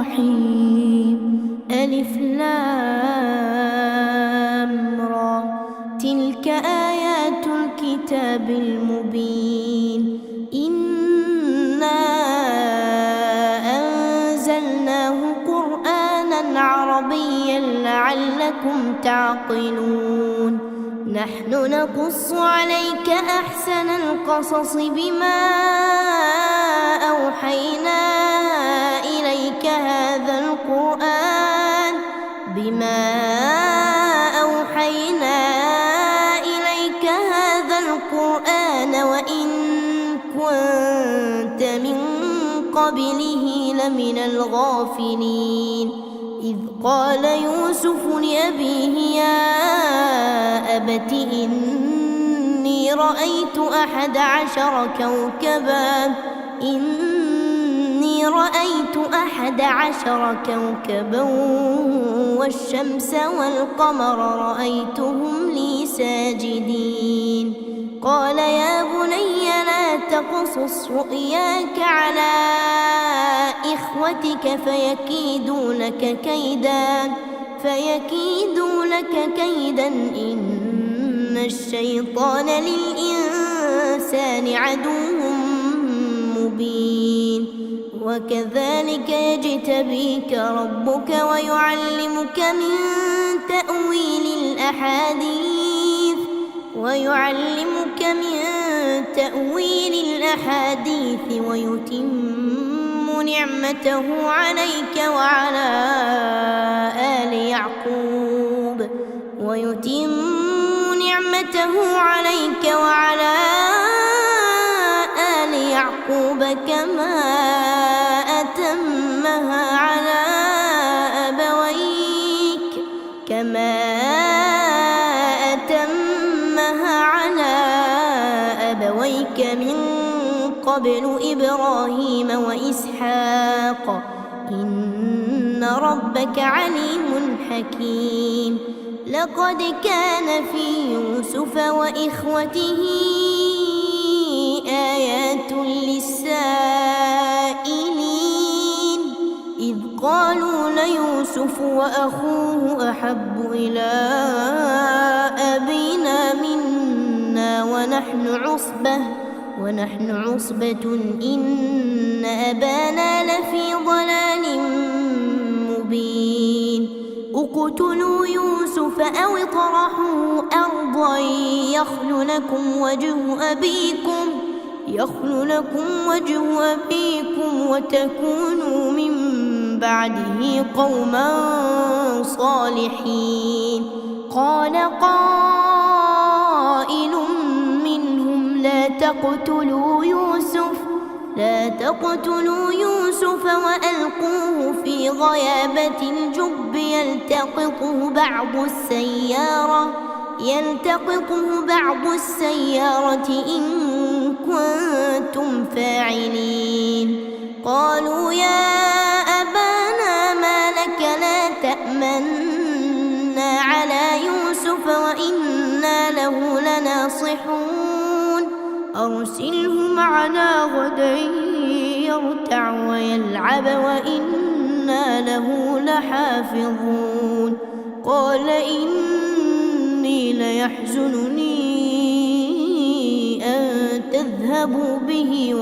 الرحيم. ألف لام را، تلك آيات الكتاب المبين. إنا أنزلناه قرآنا عربيا لعلكم تعقلون. نحن نقص عليك أحسن القصص بما أوحينا إليك هذا القرآن وإن كنت من قبله لمن الغافلين. إذ قال يوسف لأبيه يا أبت إني رأيت 11 كوكبا والشمس والقمر رأيتهم لي ساجدين. قال يا بني لا تقصص رؤياك على إخوتك فيكيدوا لك كيدا إن الشيطان للإنسان عدو مبين. وكذلك يجتبيك ربك ويعلمك من تأويل الأحاديث ويتم نعمته عليك وعلى آل يعقوب كما أتمها على أبويك من قبل إبراهيم وإسحاق إن ربك عليم حكيم. لقد كان في يوسف وإخوته آيات للسائلين. إذ قالوا ليوسف وأخوه أحب إلى أبينا منا ونحن عصبة إن أبانا لفي ضلال مبين. اقتلوا يوسف أو اطرحوه أرضا يخل لكم وجه أبيكم وتكونوا من بعده قوما صالحين. قال قائل منهم لا تقتلوا يوسف وألقوه في غيابة الجب يلتقطه بعض السيارة إن كنتم فاعلين. قالوا يا أبانا ما لك لا تأمنا على يوسف وإنا له لناصحون. أرسله معنا غدا يرتع ويلعب وإنا له لحافظون. قال إني ليحزنني أن تذهبوا به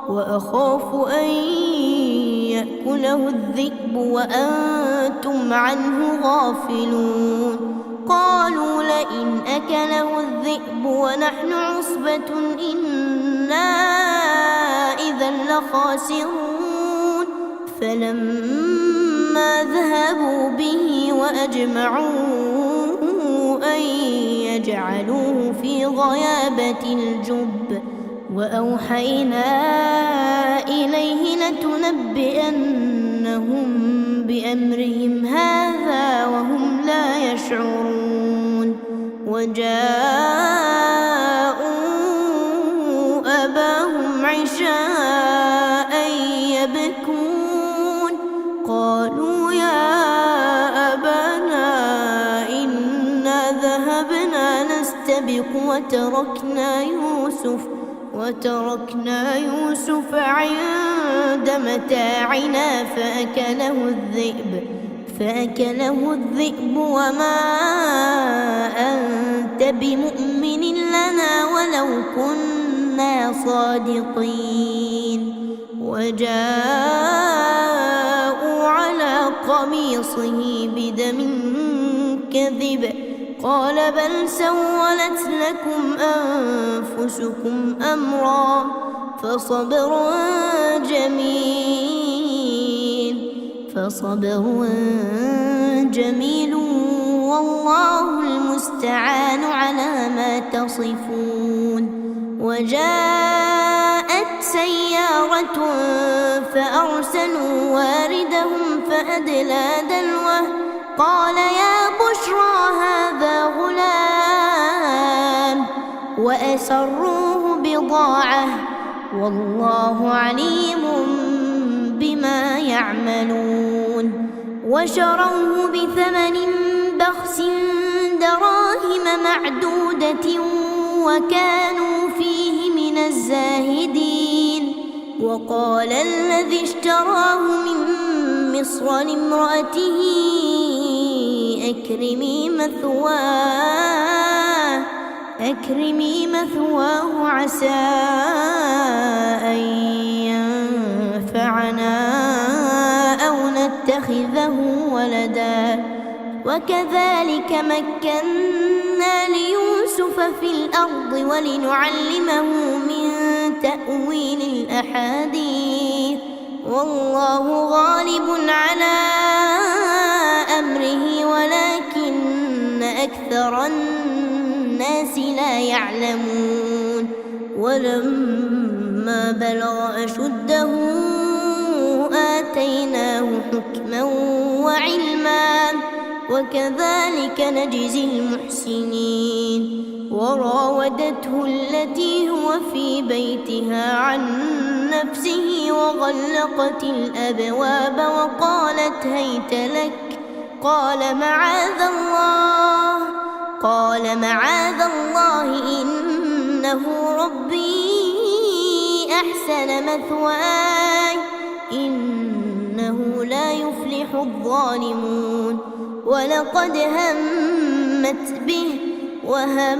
وأخاف أن يأكله الذئب وأنتم عنه غافلون. قالوا لئن أكله الذئب ونحن عصبة إنا إذا لخاسرون. فلما ذهبوا به وأجمعوا أن يجعلوه في غيابة الجب وأوحينا إليه لتنبئنهم بأمرهم هذا وهم لا يشعرون. وجاءوا أباهم عشاء يبكون. قالوا يا أبانا إنا ذهبنا نستبق وتركنا يوسف عند متاعنا فأكله الذئب وما أنت بمؤمن لنا ولو كنا صادقين. وجاءوا على قميصه بدم كذب قال بل سولت لكم أنفسكم أمرا فصبر جميل والله المستعان على ما تصفون. وجاءت سيارة فأرسلوا واردهم فأدلى دلوه قال يا بشرى هذا غلام وأسروه بضاعة والله عليم بما يعملون. وشروه بثمن بخس دراهم معدودة وكانوا فيه من الزاهدين. وقال الذي اشتراه من مصر لامرأته أكرمي مثواه عسى أن ينفعنا أو نتخذه ولدا. وكذلك مكنا ليوسف في الأرض ولنعلمه من تأويل الأحاديث والله غالب على أمره ولكن أكثر الناس لا يعلمون. ولما بلغ أشده آتيناه حكما وعلما وكذلك نجزي المحسنين. وراودته التي هو في بيتها عن نفسه وغلقت الأبواب وقالت هيت لك قال معاذ الله إنه ربي أحسن مثواي إنه لا يفلح الظالمون. ولقد همت به وهم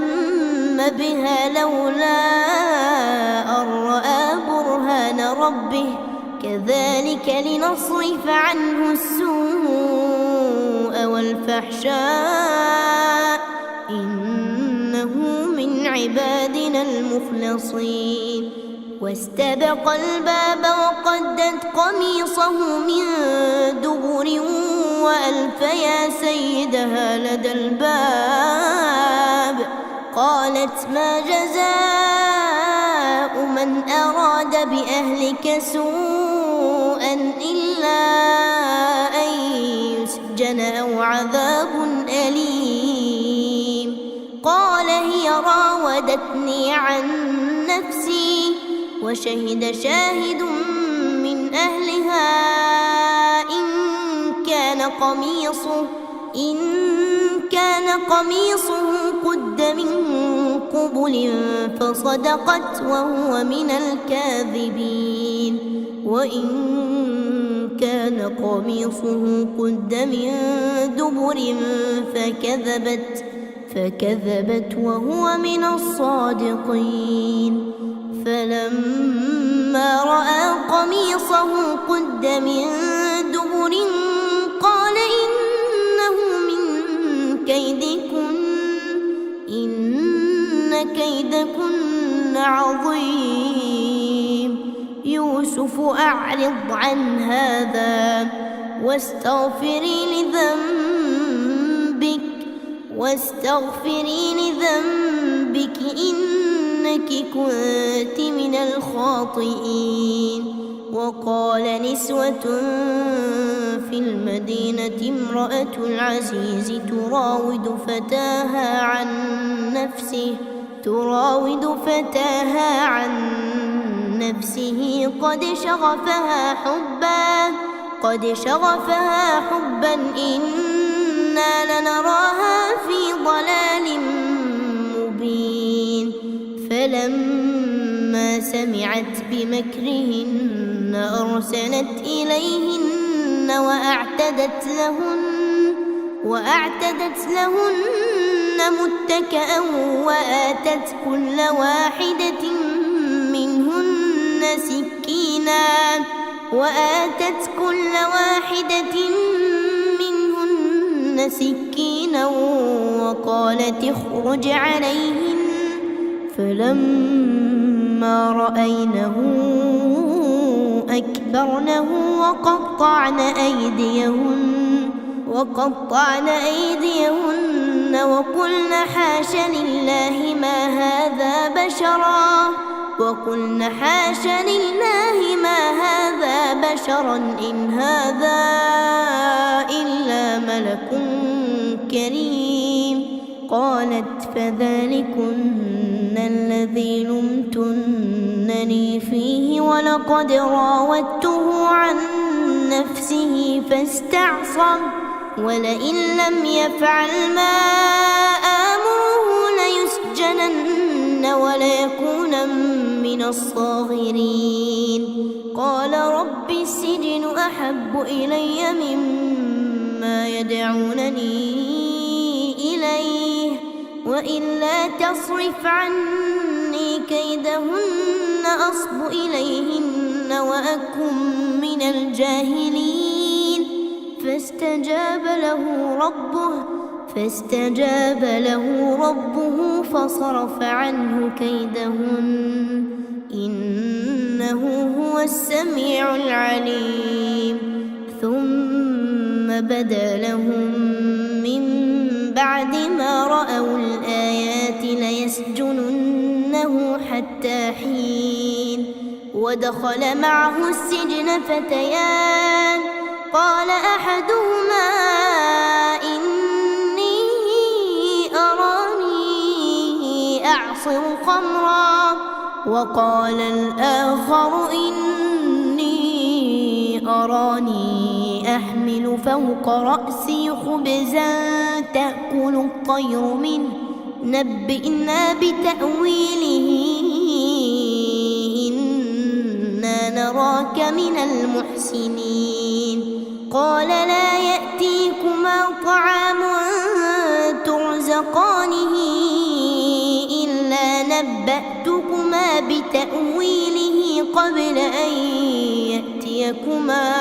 بها لولا أن رأى برهان ربه كذلك لنصرف عنه السوء والفحشاء إنه من عبادنا المخلصين. واستبق الباب وقدت قميصه من دبر وألف يا سيدها لدى الباب قالت ما جزاء من أراد بأهلك سوءا إلا أن يسجن أو عذاب أليم. قال هي راودتني عن نفسي وشهد شاهد من أهلها إن كان قميصه قد من قبل فصدقت وهو من الكاذبين. وإن كان قميصه قد من دبر فكذبت وهو من الصادقين. فلما رأى قميصه قد من دبر قال إنه من كيدكن إن كيدكن عظيم. يوسف أعرض عن هذا واستغفري لذنبك إنك كنت من الخاطئين. وقال نسوة في المدينة امرأة العزيز تراود فتاها عن نفسه قد شغفها حبا إنا لنراها في ضلال مبين. فلما سمعت بمكرهن أرسلت إليهن وأعتدت لهن متكئا وآتت كل واحدة منهن سكينا وقالت اخرج عليهن فلما رأينه أكبرنه وقطعن أيديهن وقلن حاش لله ما هذا بشرا إن هذا إلا ملك كريم. قالت فذلكن الذي لمتنني فيه ولقد راودته عن نفسه فاستعصم ولئن لم يفعل ما آمره ليسجنن وليكون من الصاغرين. قال رب السجن أحب إلي مما يدعونني إليه وإلا تصرف عني كيدهن أصب إليهن وأكن من الجاهلين. فاستجاب له ربه فصرف عنه كيدهن إنه هو السميع العليم. ثم بدا لهم من بعد ما رأوا الآيات ليسجننه حتى حين. ودخل معه السجن فتيان قال أحدهما إني أراني أعصر خمرا وقال الآخر إني أراني أحمل فوق رأسي خبزا تأكل الطير منه نبئنا بتأويله إنا نراك من المحسنين. قال لا يأتيكما طعام ترزقانه إلا نبأتكما بتأويله قبل أن يأتيكما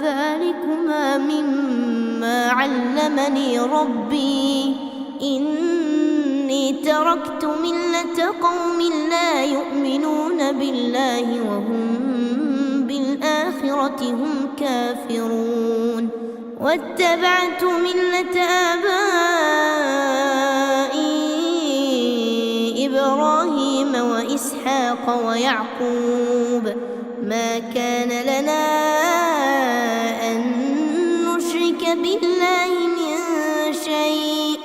ذلكما مما علمني ربي إني تركت ملة قوم لا يؤمنون بالله وهم بالآخرة هم كافرون. واتبعت ملة آبائي إبراهيم وإسحاق ويعقوب ما كان لنا أن نشرك بالله من شيء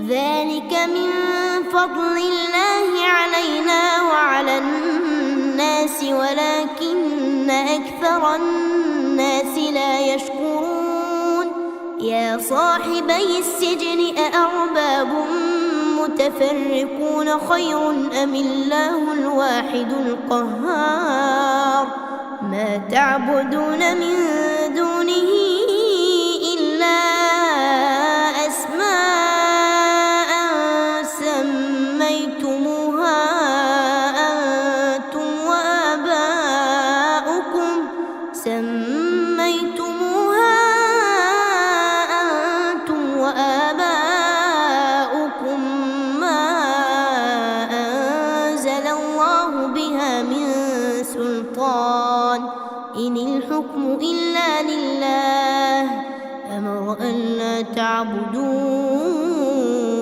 ذلك من فضل الله علينا وعلى الناس ولكن أكثر الناس لا يشكرون. يا صاحبي السجن أأرباب متفرقون خير أم الله الواحد القهار. ما تعبدون من دونه إلا أسماء سميتموها أنتم وآباؤكم ما أنزل الله بها من سلطان إن الحكم إلا لله أمر ألا تعبدوا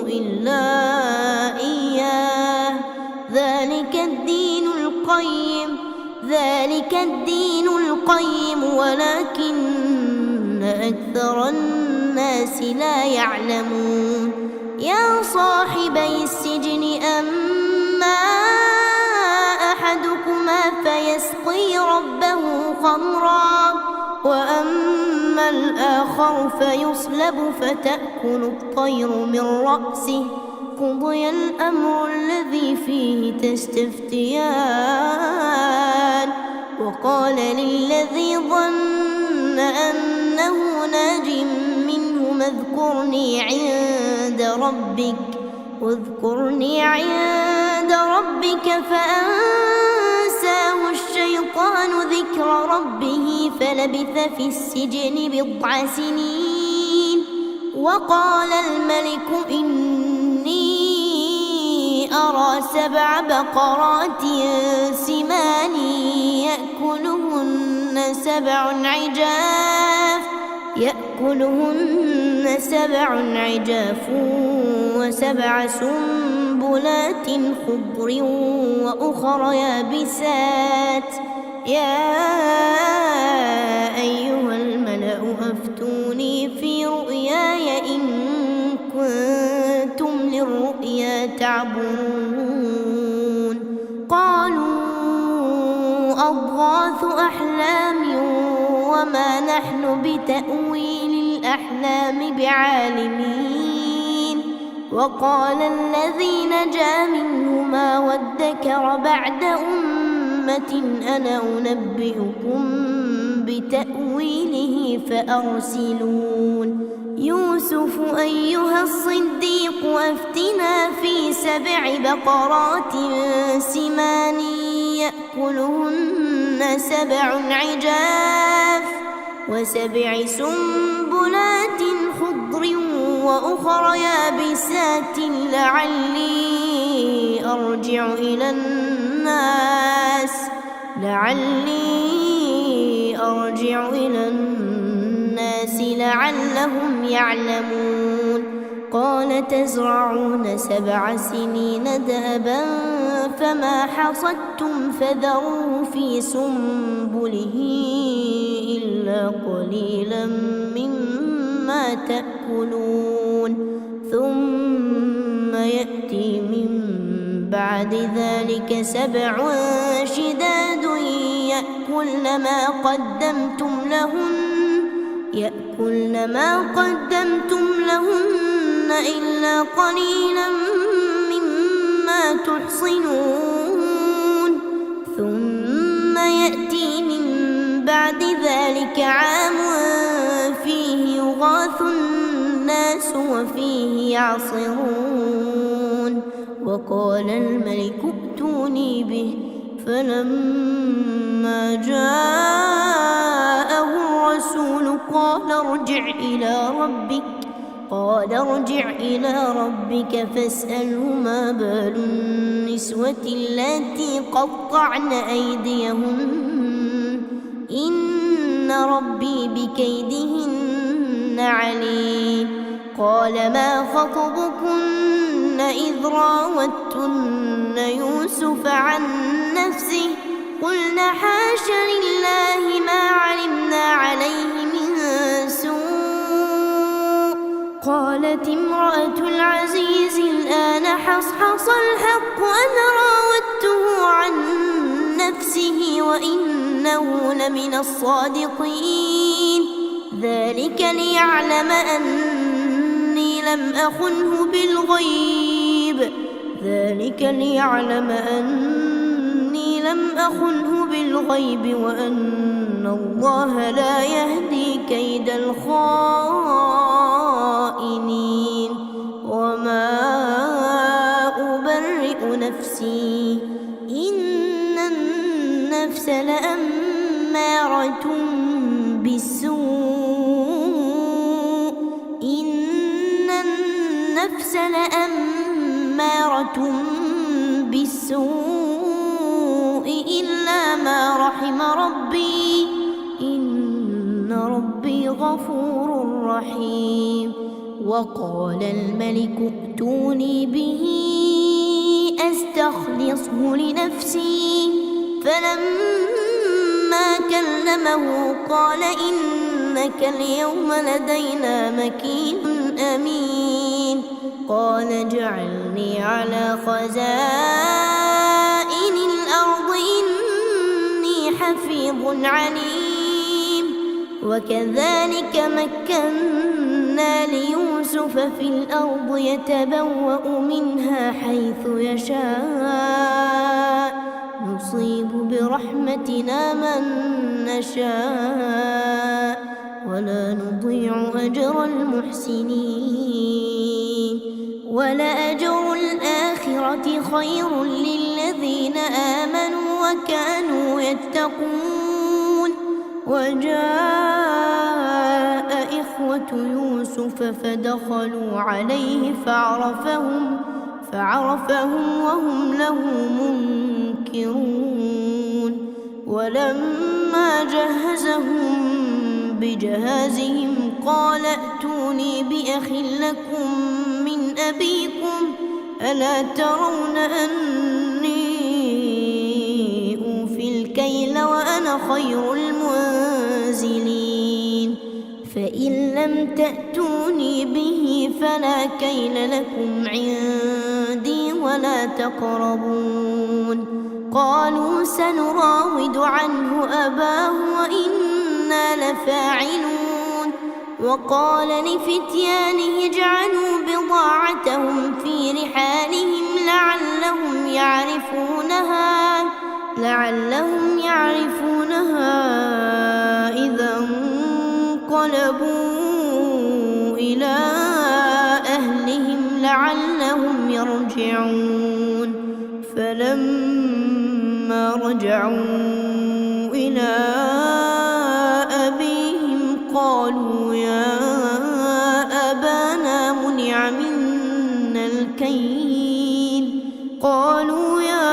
إلا إياه ذلك الدين القيم ولكن أكثر الناس لا يعلمون. يا صاحبي السجن أما أحدكما فيسقي ربه خمرا وأما الآخر فيصلب فتأكل الطير من رأسه قضي الأمر الذي فيه تستفتيان وقال للذي ظن أنه ناج منهما اذكرني عند ربك فأنساه الشيطان ذكر ربه فلبث في السجن 9 سنين وقال الملك إني أرى 7 بقرات سمان يأكلهن 7 عجاف و7 سنبلات خضر وأخر يابسات يا أيها الملأ أفتوني في رؤياي إن كنتم للرؤيا تعبرون قالوا أضغاث أحلام وما نحن بتأويل الأحلام بعالمين وقال الذي نجا منهما وادكر بعد أمة أنا أنبئكم بتأويله فأرسلون يوسف أيها الصديق أفتنا في 7 بقرات سمان يأكلهن 7 عجاف و7 سنبلات خضر وأخر يابسات لعلي أرجع إلى الناس لعلهم يعلمون قال تزرعون 7 سنين دأبا فما حصدتم فذروه في سنبله إلا قليلا مما تأكلون ثم يأتي من بعد ذلك 7 شداد يأكلن ما قدمتم لهن إلا قليلا مما تحصنون ثم يأتي من بعد ذلك عام فيه يغاث الناس وفيه يعصرون وقال الملك ائتوني به فلما جاءه الرسول قال ارجع إلى ربك فاسأله ما بال النسوة اللاتي قطعن أيديهن إن ربي بكيدهن عليم قال ما خطبكن إذ راوتن يوسف عن نفسه قلنا حاش لله ما علمنا عليه من سوء قالت امرأة العزيز الآن حصحص الحق أنا راودته عن نفسه وإنه لمن الصادقين ذلك ليعلم أني لم أخنه بالغيب وأن الله لا يهدي كيد الخائنين وما أبرئ نفسي إن النفس لأمارة بالسوء إلا ما رحم ربي إن ربي غفور رحيم وقال الملك ائتوني به أستخلصه لنفسي فلما كلمه قال إنك اليوم لدينا مكين أمين قال اجعلني على خزائن الأرض إني حفيظ عليم وكذلك مكنا ليوسف في الأرض يتبوأ منها حيث يشاء نصيب برحمتنا من نشاء ولا نضيع أجر المحسنين ولأجر الآخرة خير للذين آمنوا وكانوا يتقون وجاء إخوة يوسف فدخلوا عليه فعرفهم وهم له منكرون ولما جهزهم بجهازهم قال ائتوني بأخ لكم من أبيكم ألا ترون أني أوفي الكيل وأنا خير المنزلين فإن لم تأتوني به فلا كيل لكم عندي ولا تقربون قالوا سنراود عنه أباه وإنا لفاعلون وقال لفتيانه اجعلوا بضاعتهم في رحالهم لعلهم يعرفونها إذا انقلبوا إلى أهلهم لعلهم يرجعون فلما رجعوا إلى أبيهم قالوا يا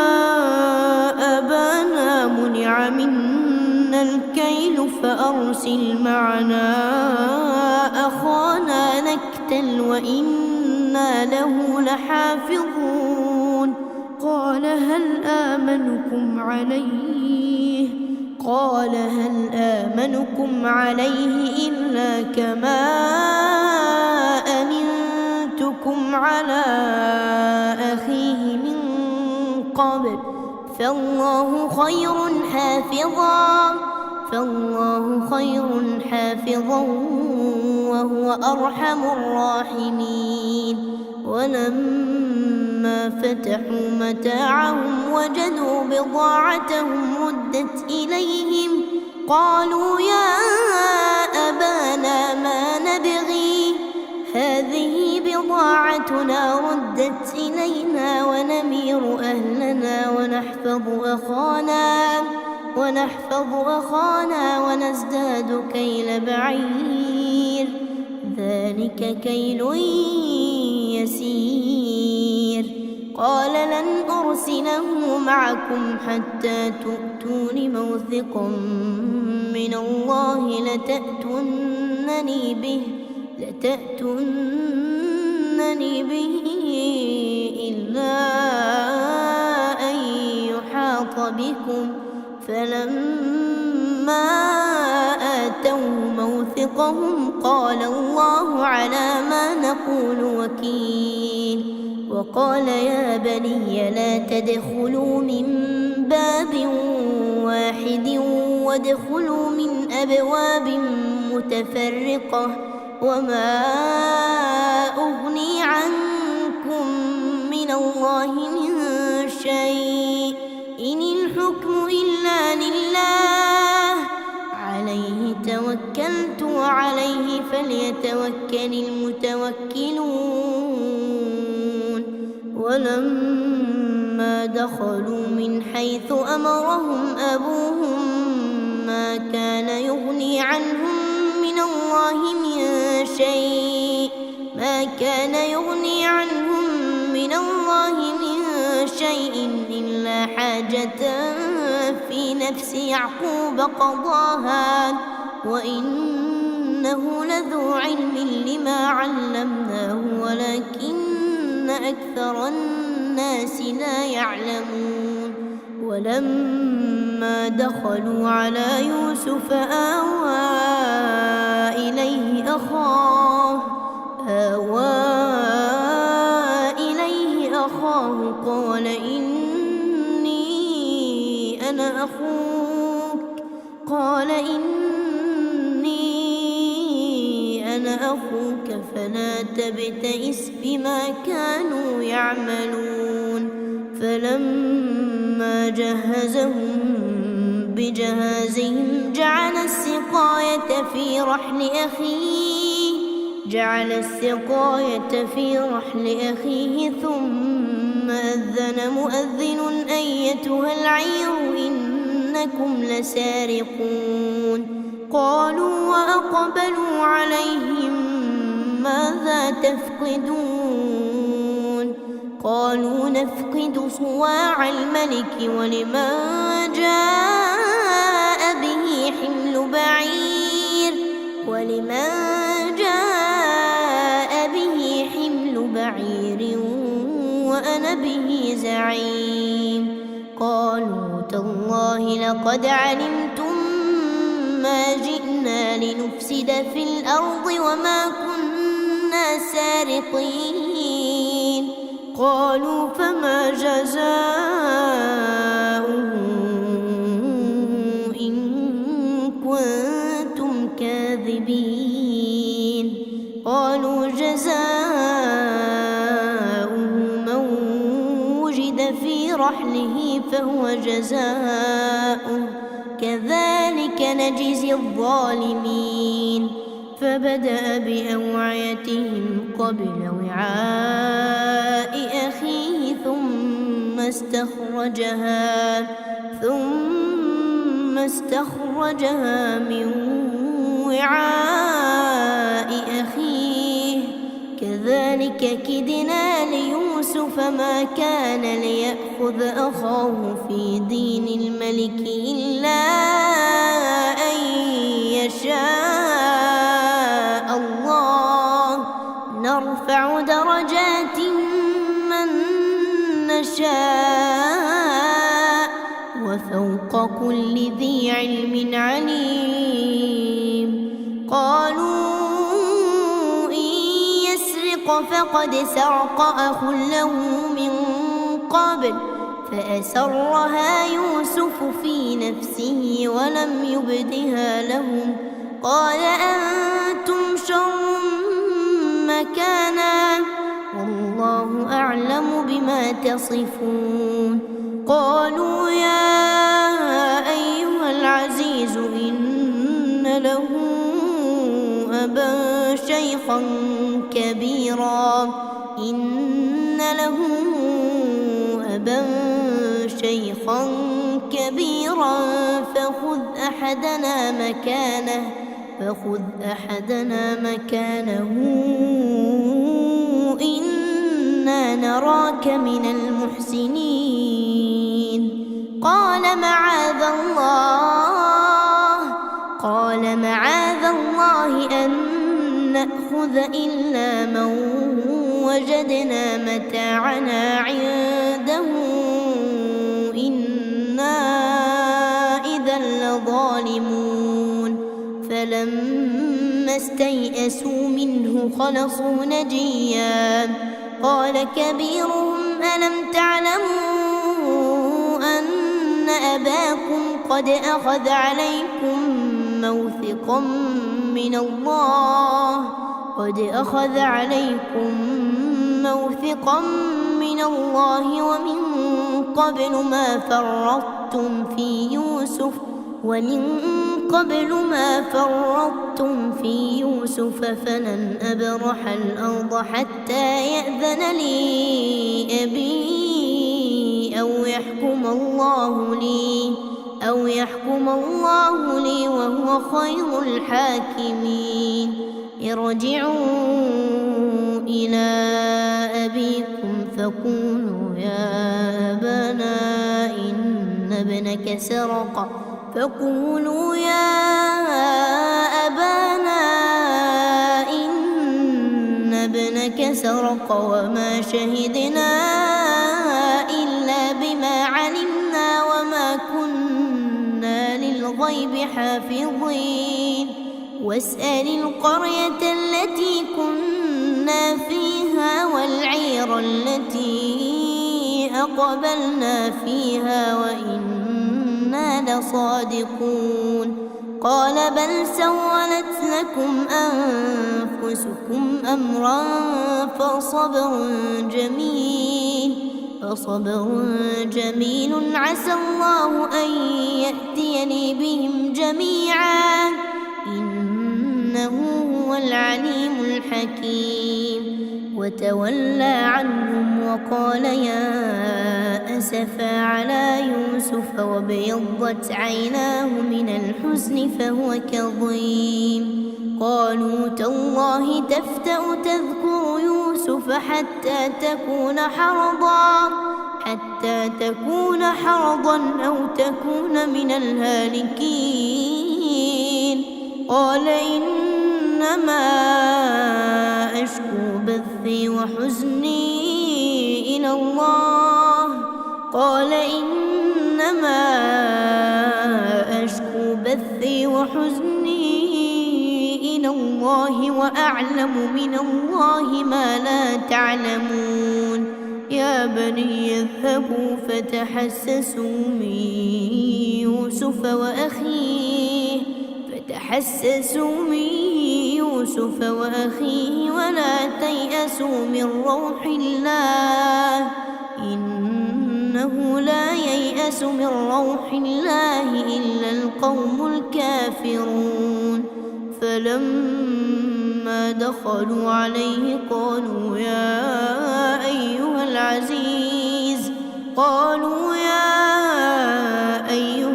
أبانا منع منا الكيل فأرسل معنا أخانا نكتل وإنا له لحافظون قال هل آمنكم عليه إلا كما أمنتكم على أخيه من قبل فالله خير حافظا وهو أرحم الراحمين ولما فتحوا متاعهم وجدوا بضاعتهم ردت إليهم قالوا يا أبانا ما نبغي هذه بضاعتنا ردت إلينا ونمير أهلنا ونحفظ أخانا ونزداد كيل بعير ذلك كيل يسير قال لن أرسله معكم حتى تؤتون موثقا من الله لتأتونني به إلا أن يحاط بكم فلما آتوا موثقهم قال الله على ما نقول وكيل وقال يا بني لا تدخلوا من باب واحد وادخلوا من أبواب متفرقة وما أغني عنكم من الله من شيء إن الحكم إلا لله عليه توكلت وعليه فليتوكل المتوكلون ولما دخلوا من حيث أمرهم أبوهم ما كان يغني عنهم من الله من شيء إلا حاجة في نفس يعقوب قضاها وإنه لذو علم لما علمناه ولكن أكثر الناس لا يعلمون ولما دخلوا على يوسف آوى إليه أخاه قال إني أنا أخوك فلا تبتئس بما كانوا يعملون فلما جهزهم بجهازهم جعل السقاية في رحل أخيه ثم أذن مؤذن أيتها العير إنكم لسارقون قالوا وأقبلوا عليهم ماذا تفقدون قالوا نفقد صواع الملك ولمن جاء به حمل بعير وأنا به زعيم قالوا تالله لقد علمتم ما جئنا لنفسد في الأرض وما كنا سارقين قالوا فما جزاؤه إن كنتم كاذبين قالوا جزاؤه من وجد في رحله فهو جزاؤه كذلك نجزي الظالمين فبدأ بأوعيتهم قبل وعاء أخيه ثم استخرجها من وعاء أخيه كذلك كدنا ليوسف ما كان ليأخذ أخاه في دين الملك إلا أن يشاء الله نرفع درجات من نشاء وفوق كل ذي علم عليم قالوا إن يسرق فقد سرق أخ له من قبل فأسرها يوسف في نفسه ولم يبدها لهم قال أنتم شر مكانا والله أعلم بما تصفون قالوا يا أيها العزيز إن له أبا شيخا كبيرا فخذ أحدنا مكانه إنا نراك من المحسنين قال معاذ الله أن نأخذ إلا من وجدنا متاعنا عنده إنا إذا لظالمون فلما استيئسوا منه خلصوا نجيا قال كبيرهم ألم تعلموا أن أباكم قد أخذ عليكم موثقا من الله ومن قبل ما فرطتم في يوسف فلن أبرح الأرض حتى يأذن لي أبي أو يحكم الله لي وهو خير الحاكمين ارجعوا إلى أبيكم فقولوا يا أبانا إن ابنك سرق وما شهدنا إلا بما علمنا وما كنا للغيب حافظين واسأل القرية التي كنا فيها والعير التي أقبلنا فيها وإنا لصادقون قال بل سولت لكم أنفسكم أمرا فصبر جميل عسى الله أن يأتيني بهم جميعا إنه هو العليم الحكيم. وتولى عنهم وقال يا أسفا على يوسف وابيضت عيناه من الحزن فهو كظيم. قالوا تالله تفتأ تذكر يوسف حتى تكون حرضا أو تكون من الهالكين. قال إنما أشكو بثي وحزني إلى الله وأعلم من الله ما لا تعلمون. يا بني اذهبوا فتحسسوا من يوسف وأخيه ولا تيأسوا من روح الله إنه لا ييأس من روح الله إلا القوم الكافرون. فلما دخلوا عليه قالوا يا أيها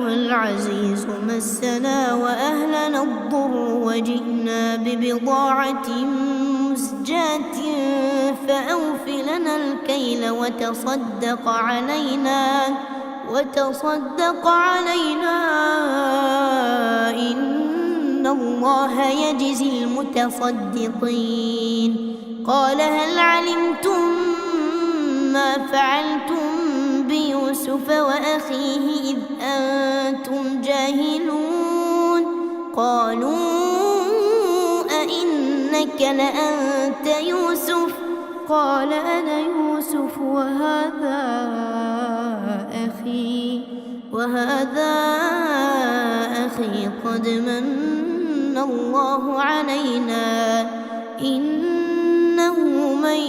العزيز مسنا وأهلنا الضر وجئنا ببضاعة مزجاة فأوف لنا الكيل وتصدق علينا إن الله يجزي المتصدقين. قال هل علمتم ما فعلتم بيوسف وأخيه إذ أنتم جاهلون؟ قالوا أئنك لأنت يوسف؟ قال أنا يوسف وهذا أخي قد من الله علينا إنه من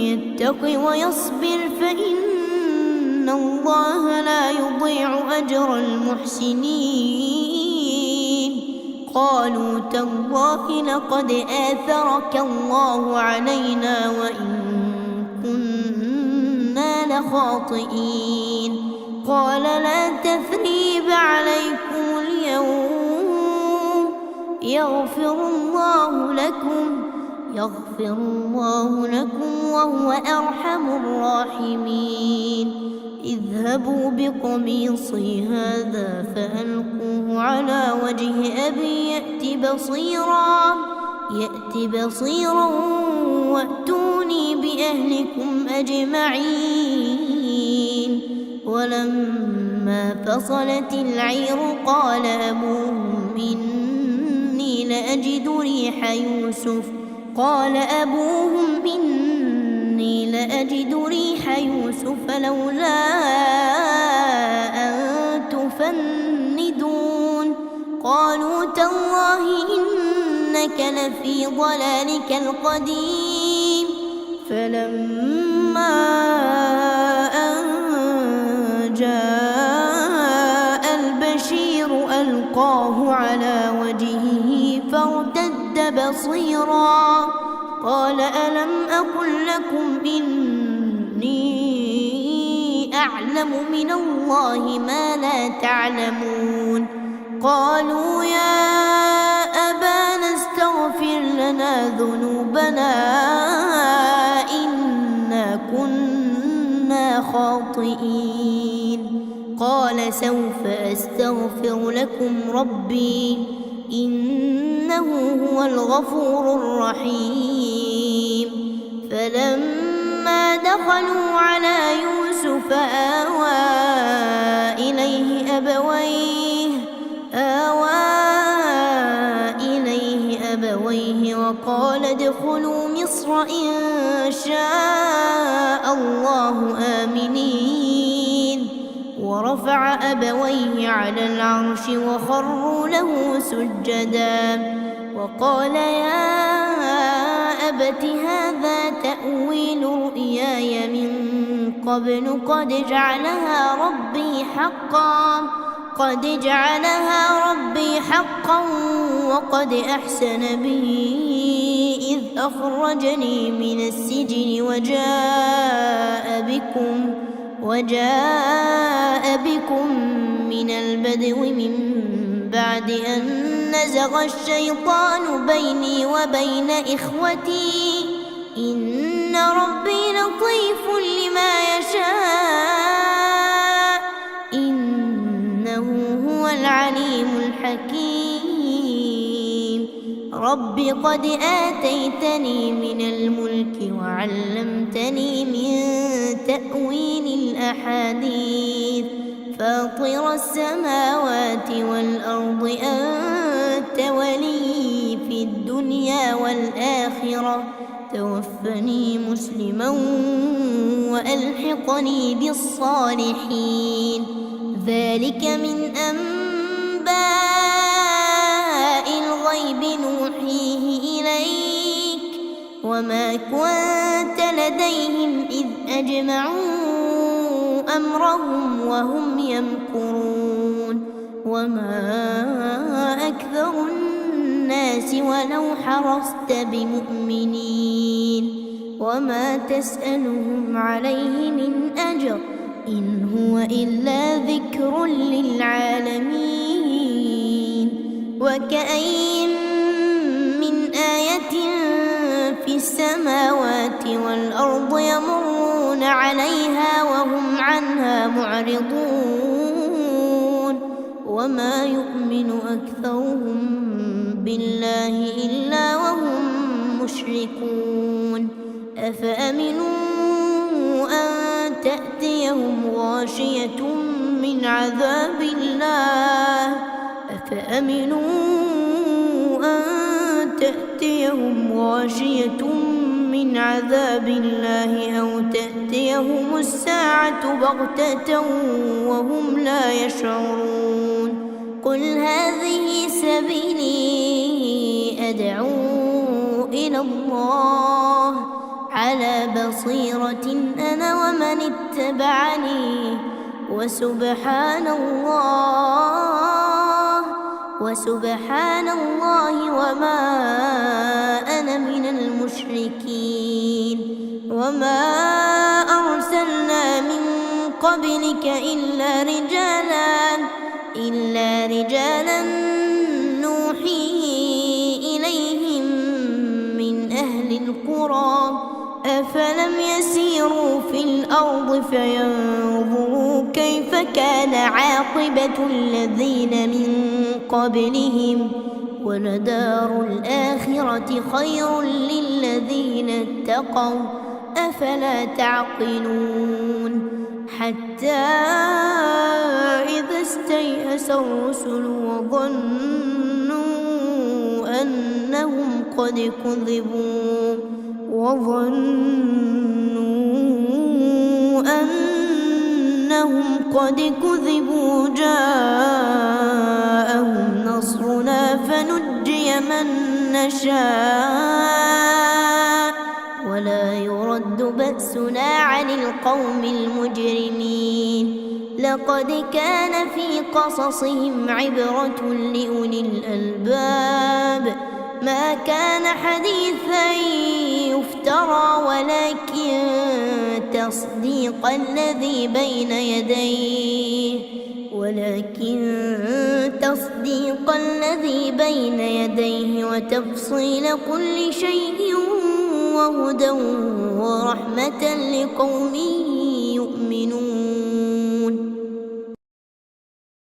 يتق ويصبر فإن الله لا يضيع أجر المحسنين. قالوا تالله لقد آثرك الله علينا وإن كنا لخاطئين. قال لا تثريب عليكم اليوم يغفر الله لكم وهو أرحم الراحمين. اذهبوا بقميصي هذا فألقوه على وجه أبي يأت بصيرا وأتوني بأهلكم أجمعين. ولما فصلت العير قال أبوهم إني لأجد ريح يوسف لولا أن تفندون. قالوا تالله إنك لفي ضلالك القديم. فلما أن جاء البشير ألقاه على وجهه فارتد بصيرا. قال ألم أقل لكم إني أعلم من الله ما لا تعلمون؟ قالوا يا أبانا استغفر لنا ذنوبنا إنا كنا خاطئين. قال سوف أستغفر لكم ربي إنه هو الغفور الرحيم. فلما دخلوا على يوسف آوى إليه أبويه وقال ادخلوا مصر إن شاء الله آمنين. ورفع أبويه على العرش وخروا له سجدا وقال يا أبت هذا تأويل رؤياي من قبل قد جعلها ربي حقا وقد أحسن بي إذ أخرجني من السجن وجاء بكم من البدو من بعد أن نزغ الشيطان بيني وبين إخوتي إن ربي لطيف لما يشاء إنه هو العليم الحكيم رب قد آتيتني من الملك وعلمتني من تأويل الأحاديث فاطر السماوات والأرض أنت ولي في الدنيا والآخرة توفني مسلما وألحقني بالصالحين ذلك من أنباء الغيب نوحيه إليك وما كنت لديهم إذ أجمعوا أمرهم وهم يمكرون وما أكثر الناس ولو حرصت بمؤمنين وما تسألهم عليه من أجر إن هو إلا ذكر للعالمين وكأين من آية في السماوات والأرض يمرون عليها وهم عنها معرضون وما يؤمن أكثرهم بالله إلا وهم مشركون أفأمنوا أن تأتيهم غاشية من عذاب الله من عذاب الله أو تأتيهم الساعة بغتة وهم لا يشعرون قل هذه سبيلي أدعو إلى الله على بصيرة أنا ومن اتبعني وسبحان الله وما أنا من المشركين وما أرسلنا من قبلك إلا رجالا نوحي إليهم من أهل القرى أفلم يسيروا في الأرض فينظروا كيف كان عاقبة الذين من قبلهم ولدار الآخرة خير للذين اتقوا أفلا تعقلون حتى إذا استيأس الرسل وظنوا أنهم قد كذبوا جاءهم نصرنا فنجي من نشاء ولا يرد بأسنا عن القوم المجرمين لقد كان في قصصهم عبرة لأولي الألباب ما كان حديثا يفترى ولكن تصديق الذي بين يديه وتفصيل كل شيء وهدى ورحمة لقوم يؤمنون